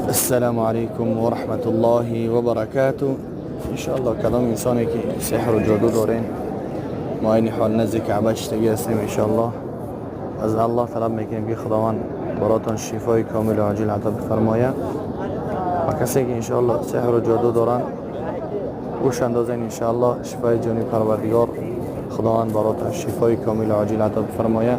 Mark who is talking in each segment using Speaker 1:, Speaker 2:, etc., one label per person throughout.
Speaker 1: السلام عليكم ورحمة الله وبركاته. إن شاء الله کدام انسانی که سحر و جادو دارین ما این حال نزدیک کعبه‌شتگی هستیم. ان شاء الله از الله طلب میکنیم که خداوند براتون شفای کامل و عاجل عطا بفرمایه و کسی که ان شاء الله سحر و جادو دارن گوش اندازین. ان شاء الله شفای جانی پروردگار خداوند براتون شفای کامل و عاجل عطا بفرمایه.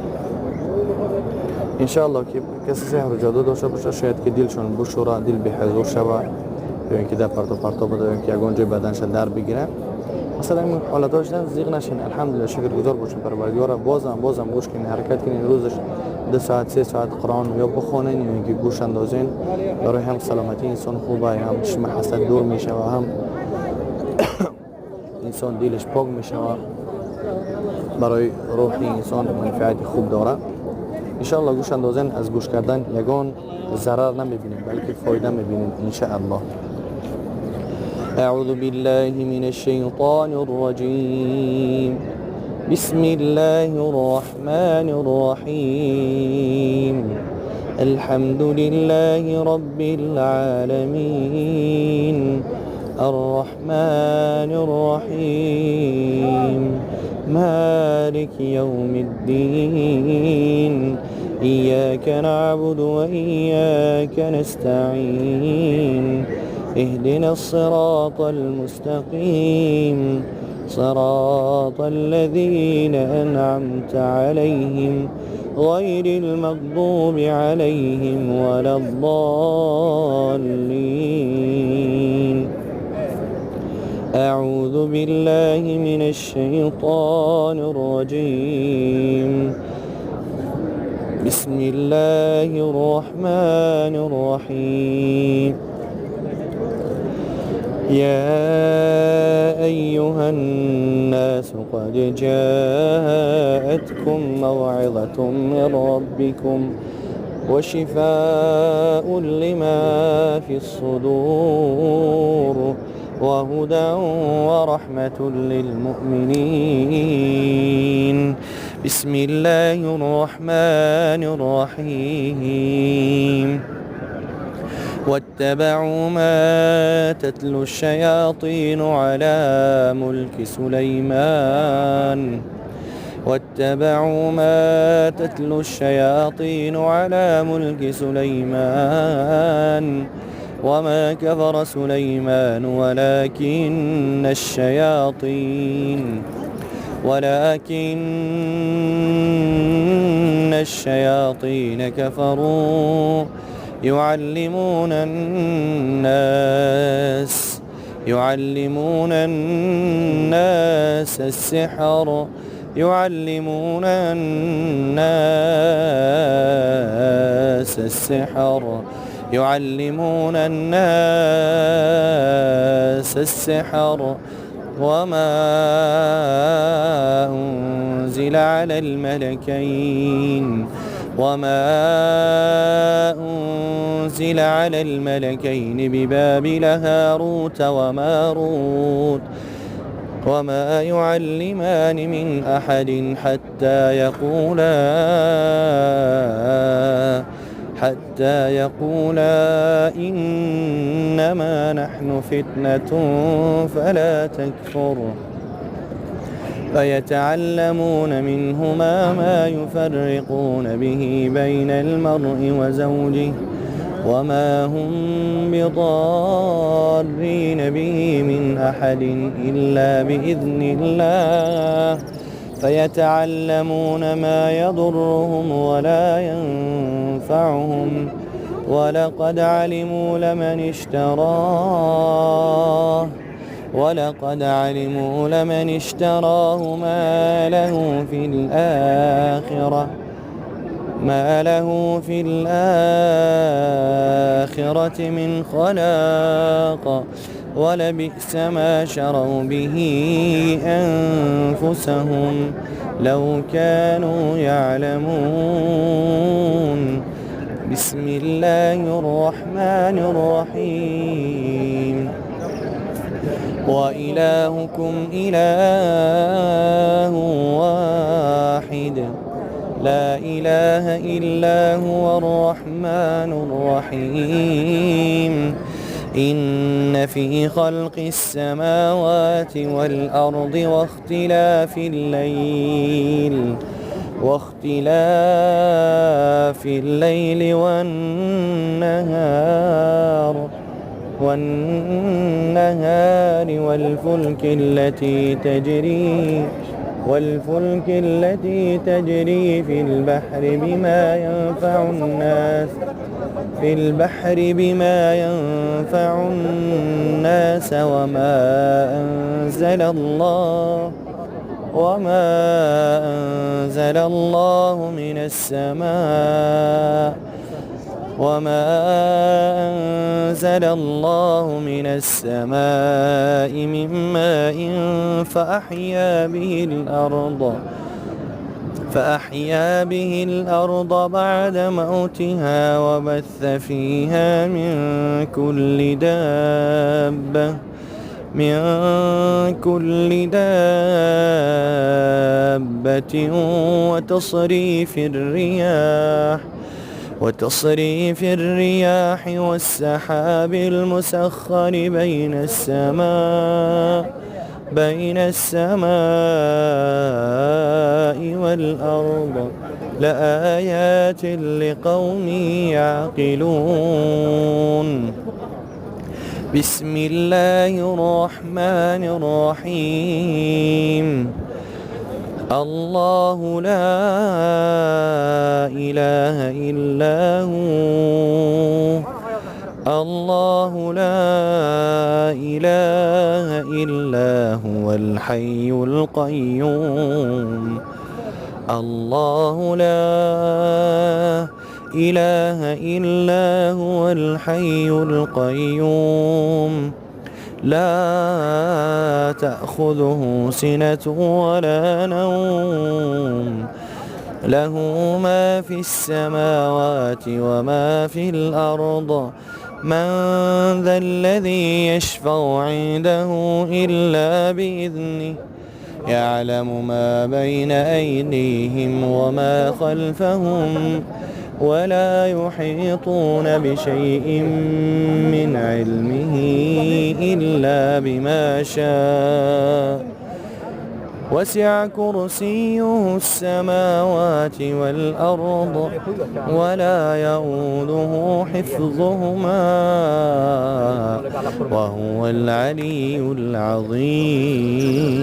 Speaker 1: ان شاء الله که کسی سحر و جادو داشته باشه شاید که دلشون بشوره، دل به حضور شوه، یا اینکه در پرتو بده، یا اینکه یگان جای بدنش در بگیره. مثلا این حالتاش داشتن زیغ نشین. الحمدلله شکرگزار باشین پروردگار. بازم گوش کنین، حرکت کنین. روزش 2 ساعت 3 ساعت قرآن یا بخونین یا اینکه گوش اندازین. برای هم سلامتی انسان خوبه، هم چشم حسد دور میشه و هم انسان دلش پاک میشه و برای روحی انسان منفعت خوب داره. انشاءالله گوش اندازین. از گوش کردن یگان ضرر نمیبینیم بلکه فایده میبینیم انشاءالله. اعوذ بالله من الشیطان الرجیم. بسم الله الرحمن الرحیم. الحمد لله رب العالمين الرحمن الرحیم مالك يوم الدين إياك نعبد وإياك نستعين اهدنا الصراط المستقيم صراط الذين أنعمت عليهم غير المغضوب عليهم ولا الضالين. أعوذ بالله من الشيطان الرجيم. بسم الله الرحمن الرحيم. يا أيها الناس قد جاءتكم موعظة من ربكم وشفاء لما في الصدور وهدى ورحمة للمؤمنين. بسم الله الرحمن الرحيم. واتبعوا ما تتلو الشياطين على ملك سليمان واتبعوا ما تتلو الشياطين على ملك سليمان وما كفر سليمان ولكن الشياطين كفروا يعلمون الناس السحر وما أنزل على الملكين ببابل هاروت وماروت وما يعلمان من أحد حتى يقولا إنما نحن فتنة فلا تكفر فيتعلمون منهما ما يفرقون به بين المرء وزوجه وما هم بضارين به من أحد إلا بإذن الله فيتعلمون ما يضرهم ولا ينفعهم ولقد علموا لمن اشتراه ما له في الآخرة من خلاق ولبئس ما شروا به أنفسهم لو كانوا يعلمون. بسم الله الرحمن الرحيم. وإلهكم إله واحد لا إله إلا هو الرحمن الرحيم إن في خلق السماوات والأرض واختلاف الليل والنهار والفلك التي تجري في البحر بما ينفع الناس وما أنزل الله من السماء من ماء فأحيا به الأرض بعد موتها وبث فيها من كل دابة وتصريف الرياح والسحاب المسخر بين السماء والأرض لآيات لقوم يعقلون. بسم الله الرحمن الرحيم. الله لا إله إلا هو الحي القيوم. الله لا إله إلا هو الحي القيوم لا تأخذه سنة ولا نوم له ما في السماوات وما في الأرض من ذا الذي يشفع عنده إلا بإذنه يعلم ما بين أيديهم وما خلفهم ولا يحيطون بشيء من علمه إلا بما شاء وسع كرسيه السماوات والأرض ولا يؤوده حفظهما وهو العلي العظيم.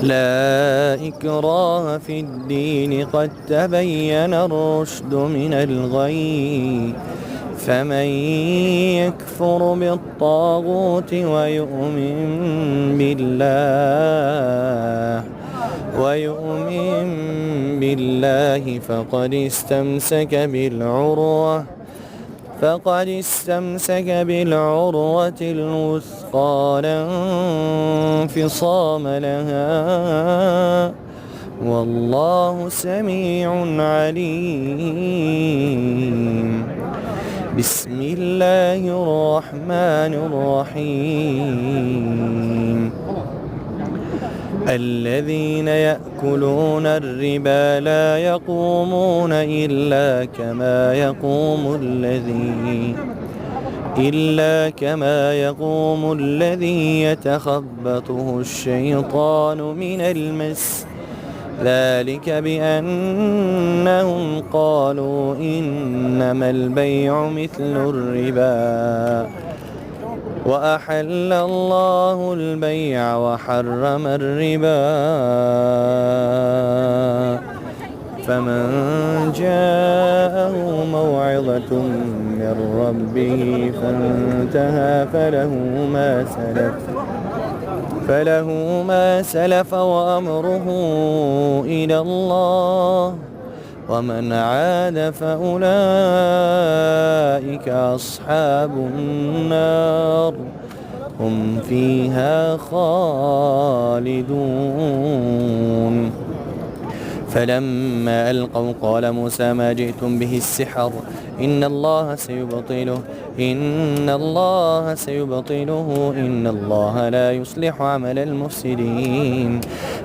Speaker 1: لا إكراه في الدين قد تبين الرشد من الغي فمن يكفر بالطاغوت ويؤمن بالله فقد استمسك بالعروة الوثقى لا انفصام لها والله سميع عليم. بسم الله الرحمن الرحيم. الذين يأكلون الربا لا يقومون إلا كما يقوم الذي يتخبطه الشيطان من المس ذلك بأنهم قالوا إنما البيع مثل الربا وأحل الله البيع وحرم الربا فمن جاءه موعظة من ربه فانتهى فله ما سلف وأمره إلى الله ومن عاد فأولئك أصحاب النار هم فيها خالدون. فلما ألقوا قال موسى ما جئتم به السحر إن الله سيبطله إن الله سيبطله إن الله لا يصلح عمل المفسدين.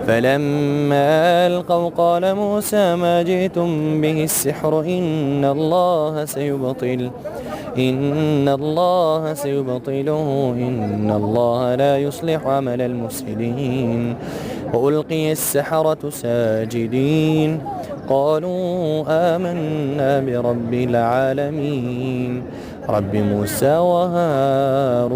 Speaker 1: فلما ألقوا قال موسى ما جئتم به السحر إن الله سيبطله إن الله لا يصلح عمل المفسدين. وألقي السحرة ساجدين قالوا آمنا برب العالمين رب موسى وهارون.